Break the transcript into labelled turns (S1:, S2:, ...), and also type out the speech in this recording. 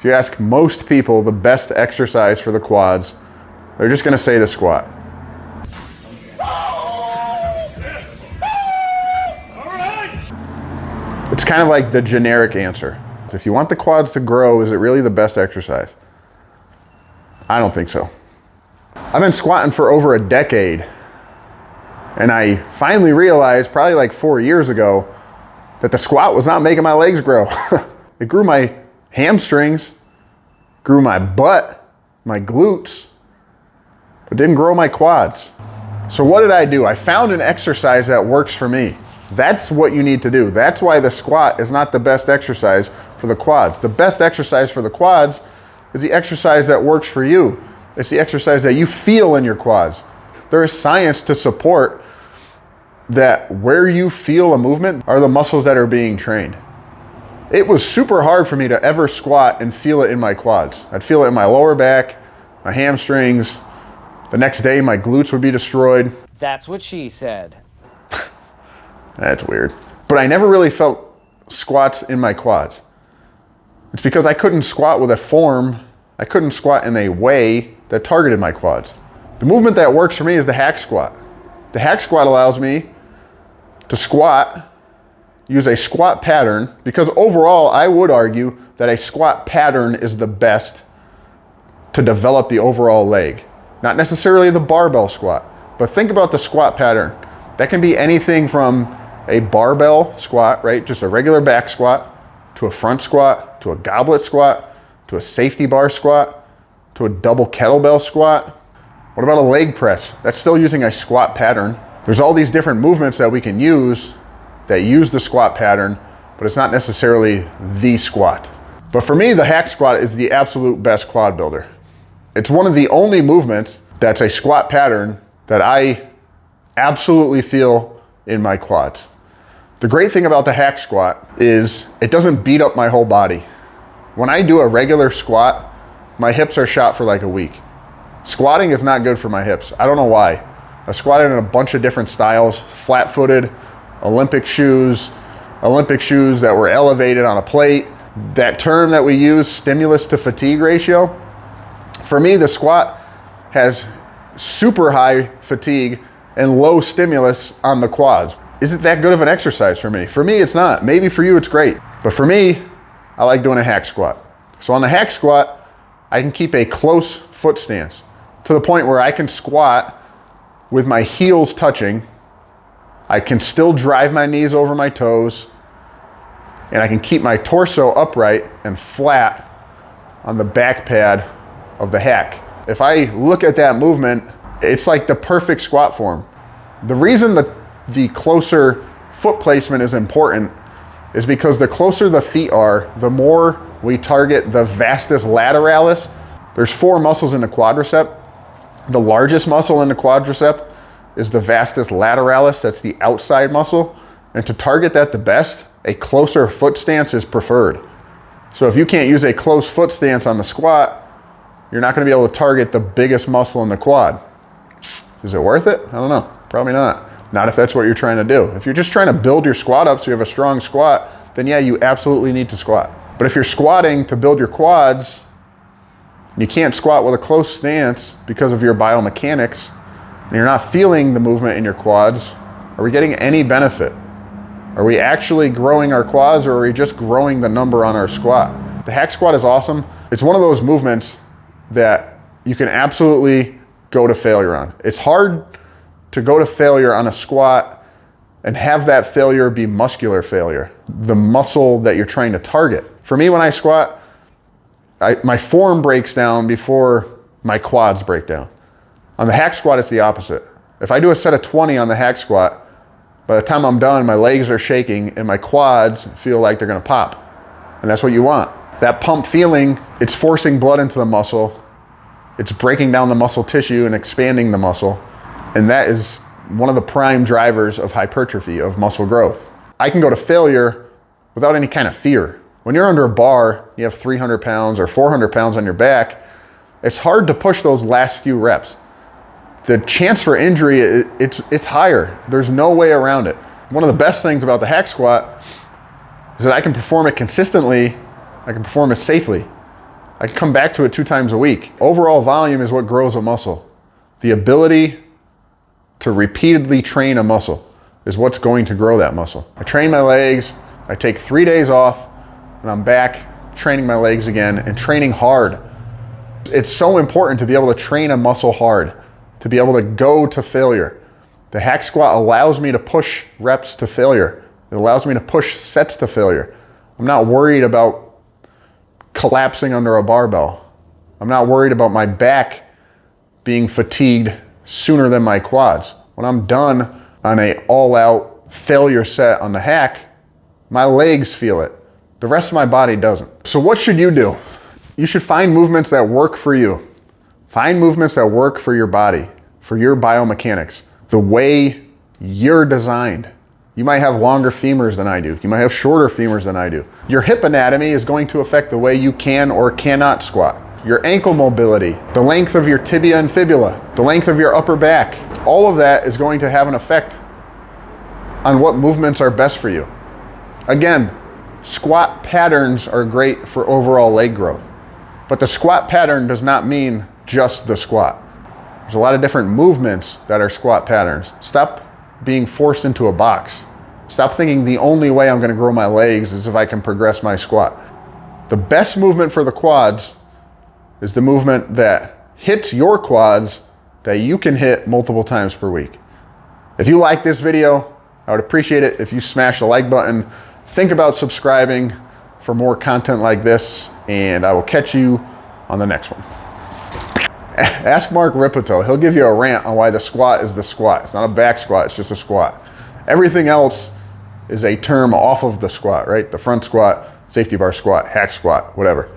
S1: If you ask most people the best exercise for the quads, they're just gonna say the squat. It's kind of like the generic answer. If you want the quads to grow, is it really the best exercise? I don't think so. I've been squatting for over a decade, and I finally realized probably like 4 years ago that the squat was not making my legs grow. It grew my hamstrings, grew my butt, my glutes, but didn't grow my quads. So what did I do? I found an exercise that works for me. That's what you need to do. That's why the squat is not the best exercise for the quads. The best exercise for the quads is the exercise that works for you. It's the exercise that you feel in your quads. There is science to support that where you feel a movement are the muscles that are being trained. It was super hard for me to ever squat and feel it in my quads. I'd feel it in my lower back, my hamstrings. The next day, my glutes would be destroyed.
S2: That's what she said.
S1: That's weird. But I never really felt squats in my quads. It's because I couldn't squat with a form, I couldn't squat in a way that targeted my quads. The movement that works for me is the hack squat. The hack squat allows me to squat, use a squat pattern, because overall I would argue that a squat pattern is the best to develop the overall leg. Not necessarily the barbell squat, but think about the squat pattern. That can be anything from a barbell squat, right? Just a regular back squat, to a front squat, to a goblet squat, to a safety bar squat, to a double kettlebell squat. What about a leg press? That's still using a squat pattern. There's all these different movements that we can use that use the squat pattern, but it's not necessarily the squat. But for me, the hack squat is the absolute best quad builder. It's one of the only movements that's a squat pattern that I absolutely feel in my quads. The great thing about the hack squat is it doesn't beat up my whole body. When I do a regular squat, my hips are shot for like a week. Squatting is not good for my hips. I don't know why. I squatted in a bunch of different styles, flat-footed, Olympic shoes that were elevated on a plate. That term that we use, stimulus to fatigue ratio, for me, the squat has super high fatigue and low stimulus on the quads. Is it that good of an exercise for me? For me, it's not. Maybe for you, it's great. But for me, I like doing a hack squat. So on the hack squat, I can keep a close foot stance to the point where I can squat with my heels touching. I can still drive my knees over my toes, and I can keep my torso upright and flat on the back pad of the hack. If I look at that movement, it's like the perfect squat form. The reason that the closer foot placement is important is because the closer the feet are, the more we target the vastus lateralis. There's 4 muscles in the quadricep. The largest muscle in the quadricep is the vastus lateralis, that's the outside muscle. And to target that the best, a closer foot stance is preferred. So if you can't use a close foot stance on the squat, you're not gonna be able to target the biggest muscle in the quad. Is it worth it? I don't know, probably not. Not if that's what you're trying to do. If you're just trying to build your squat up so you have a strong squat, then yeah, you absolutely need to squat. But if you're squatting to build your quads, and you can't squat with a close stance because of your biomechanics, and you're not feeling the movement in your quads, are we getting any benefit? Are we actually growing our quads, or are we just growing the number on our squat? The hack squat is awesome. It's one of those movements that you can absolutely go to failure on. It's hard to go to failure on a squat and have that failure be muscular failure, the muscle that you're trying to target. For me, when I squat, my form breaks down before my quads break down. On the hack squat, it's the opposite. If I do a set of 20 on the hack squat, by the time I'm done, my legs are shaking and my quads feel like they're gonna pop. And that's what you want. That pump feeling, it's forcing blood into the muscle. It's breaking down the muscle tissue and expanding the muscle. And that is one of the prime drivers of hypertrophy, of muscle growth. I can go to failure without any kind of fear. When you're under a bar, you have 300 pounds or 400 pounds on your back, it's hard to push those last few reps. The chance for injury, it's higher. There's no way around it. One of the best things about the hack squat is that I can perform it consistently, I can perform it safely. I come back to it 2 times a week. Overall volume is what grows a muscle. The ability to repeatedly train a muscle is what's going to grow that muscle. I train my legs, I take 3 days off, and I'm back training my legs again and training hard. It's so important to be able to train a muscle hard, to be able to go to failure. The hack squat allows me to push reps to failure. It allows me to push sets to failure. I'm not worried about collapsing under a barbell. I'm not worried about my back being fatigued sooner than my quads. When I'm done on an all-out failure set on the hack, my legs feel it. The rest of my body doesn't. So what should you do? You should find movements that work for you. Find movements that work for your body, for your biomechanics, the way you're designed. You might have longer femurs than I do. You might have shorter femurs than I do. Your hip anatomy is going to affect the way you can or cannot squat. Your ankle mobility, the length of your tibia and fibula, the length of your upper back, all of that is going to have an effect on what movements are best for you. Again, squat patterns are great for overall leg growth, but the squat pattern does not mean just the squat. There's a lot of different movements that are squat patterns. Stop being forced into a box. Stop thinking the only way I'm going to grow my legs is if I can progress my squat. The best movement for the quads is the movement that hits your quads that you can hit multiple times per week. If you like this video, I would appreciate it if you smash the like button. Think about subscribing for more content like this, and I will catch you on the next one. Ask Mark Ripito. He'll give you a rant on why the squat is the squat. It's not a back squat, it's just a squat. Everything else is a term off of the squat, right? The front squat, safety bar squat, hack squat, whatever.